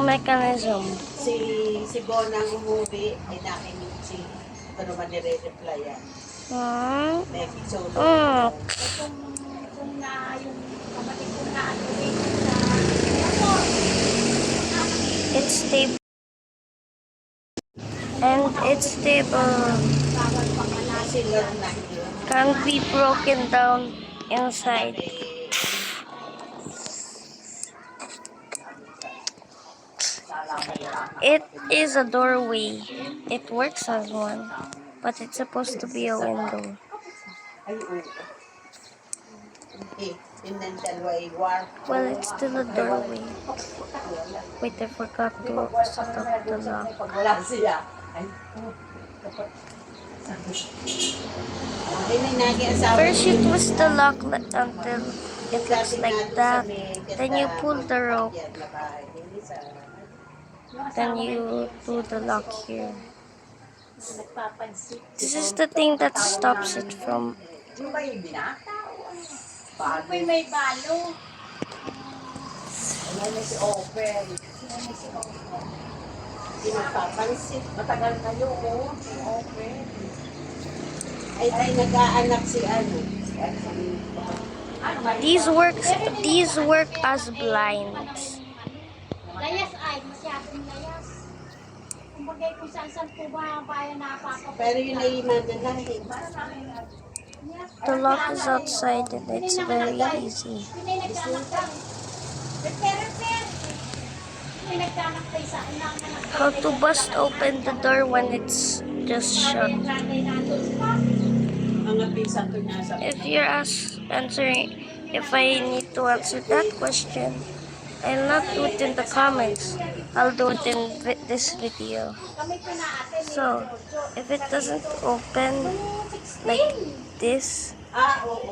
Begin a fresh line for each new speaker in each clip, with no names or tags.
yung mechanism?
Si Bonang umuwi, ay nakinig si, ito naman nire-reply yan. Becky Solo.
Kung na yung kapatid ko na sa
It's stable. And it's stable. Can't be broken down inside. It is a doorway. It works as one, but it's supposed to be a window. Well, it's still a doorway. Wait, I forgot to set up the lock. First, you twist the lock until it looks like that. Then you pull the rope. Then you do the lock here. This is the thing that stops it from.
may balo.
Hindi magpapansin. Matagal na yun. Ay nag-aanak si ano.
These work as blinds.
Layas ay, masyadong layas. Kumbaga kung saan-saan po ba bayan napapapagod.
Pero yun ay mananahin.
The lock is outside and it's very easy. How to bust open the door when it's just shut. If you're answering, if I need to answer that question, I'll not do it in the comments. I'll do it in this video. So, if it doesn't open like this,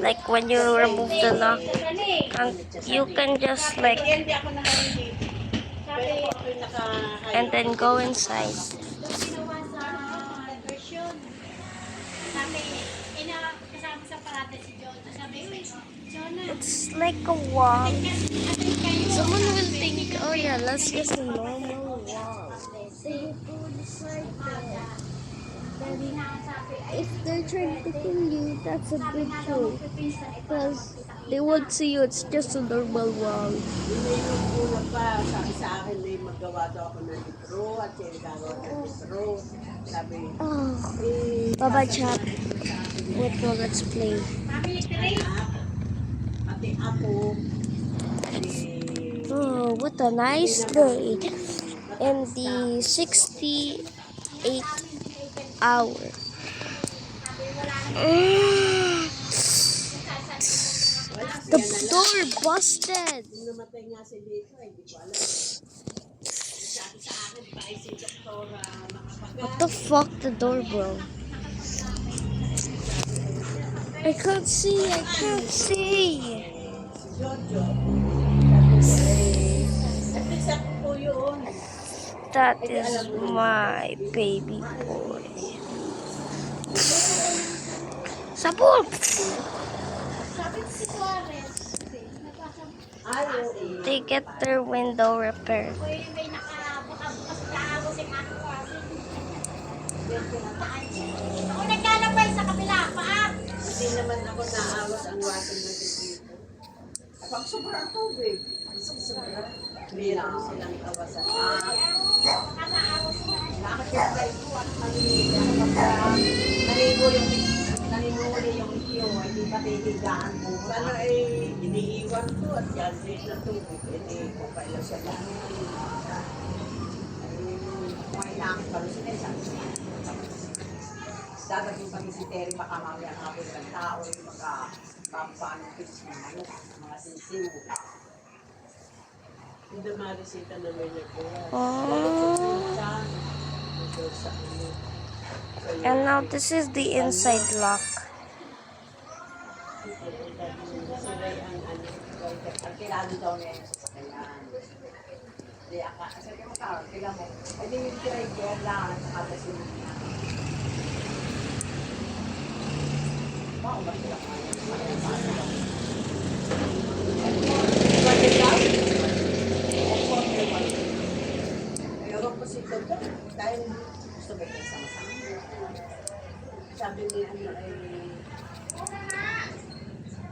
like when you remove the lock, and you can just like, and then go inside. It's like a wall. Someone will think, oh yeah, that's just a normal wall. If they're trying to kill you, that's a good joke. Because they won't see you, it's just a normal wall. Oh, Baba Chap. Wait, no, let's play. Oh, what a nice day. In the 68th hour. The door busted. What the fuck, the door broke? I can't see, I can't see. That is my baby boy. Sabog! They get their window repaired.
Ako naglalabay sa kabila, paak!
Hindi naman ako naawas ang wasing ng dito. Pag sobrang tubig, hindi lang silang kawasan. Bakit yung kayo po at nanimuli yung iyo, hindi pa titigaan mo. Sana ay iniiwan ko at yan din na tubig. Hindi ko kailan siya lang. May lang pa rin sila. Dapat yung pag-isiteri baka mamaya kapag ng tao yung magka-pampanipis ng mga sisiw. Hindi marisita naman niya po.
And now this is the inside lock.
Kailangan daw niya yung sasakyan. Hindi, sabi mo ka, kailangan mo. Hindi yung try lang sa katasin niya. si Toto, dahil gusto ba kayo sama-sama? Sabi ni ano ay,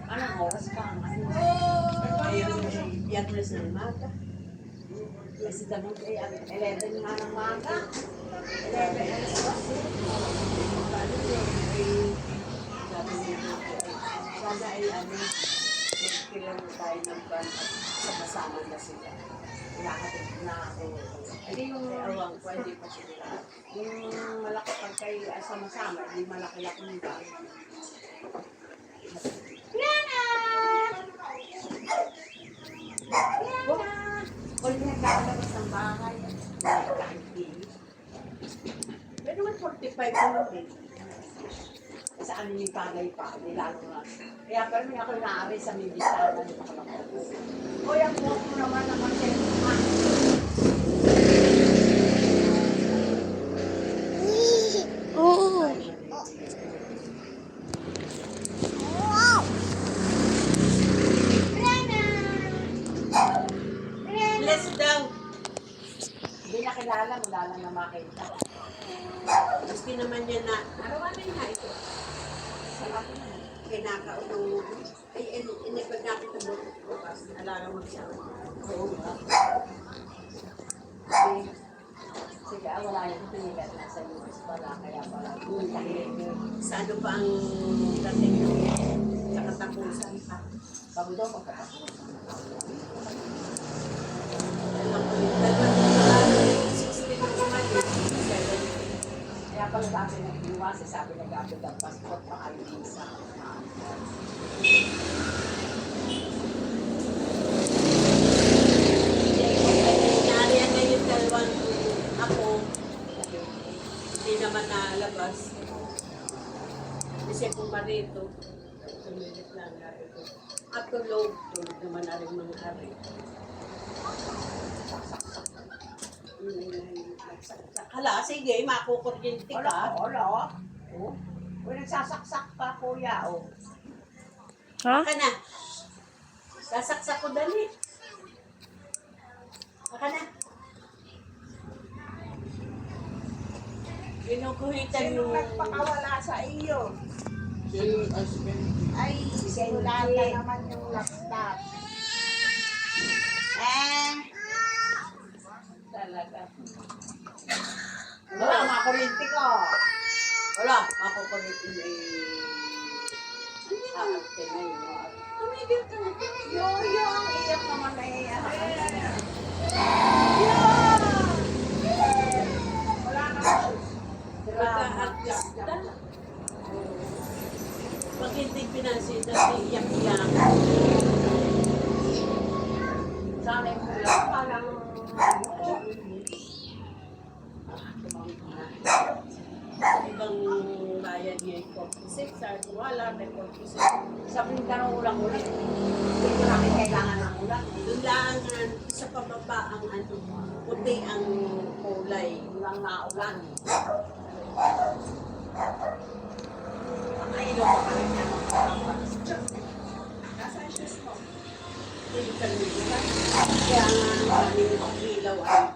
anong oras ka? Ayun, Biyernes ng maga. Kasi dapat ay 11 nga ng maga. 11 alas 12. Sabi niya sana ay ano, magkilang tayo ng ban at sama-sama na sila. Nakatid na ako. Hindi yung awang ko, hindi pa sila. Yung malaki pag kayo sama-sama, hindi malaki-laki yung ban. Liana! Liana! Kung nagkakalabas ng bahay, kahit pero naman 45 naman din. Sa ano yung pagay-pagay, lalo nga. Kaya pero may ako naari sa Mibisana. O yung buhok mo naman na mag-selma.
Oo.
Bless daw. Hindi nakilala, wala lang na makita. Gusto naman niya na, arawan na yun ito. Sarap na. Kinakaunong, ay, inipag natin ito bukas. Alara mo siya. Oo ba? Sige, wala yun. Ito nila nasa US pala. Kaya pala. Sa ano pa ang dating sa katapusan pa. Bago daw pagkatapusan. Kaya pala sabi ng iwas, sabi na gagawin ang passport pa kayo visa. Nangyari yan ngayon dalawang ako. Hindi naman nalabas. Kasi kung marito, tumilit lang natin. At tulog naman na rin mga hari. Hala, sige, makukuryente ka. Wala. Kung nagsasaksak ka, kuya,
Ha?
Baka na. Sasaksak ko dali. Baka na. Kinukuhitan yung...
Nagpakawala sa iyo.
Yung husband.
Ay, wala na naman yung laptop.
Talaga. Wala, makuryente ka. Wala, makukuryente na aarte na yun. Tumigil ka na.
Yung iyak naman na iyak. Wala na.
Pagka-artista. Pag hindi pinansin na iyak-iyak. Sana yung kulang parang ibang bayan niya yung 46, sabi wala, may 46. Sabi ng karong ulang ulit. Hindi ko namin kailangan ng ulang. Doon lang sa pababa ang ano, puti ang kulay. Ulang na ulan. Ang ilo ko pa rin yan.
Nasaan siya mo?
Hindi ka nila. Kaya nga, ilaw ay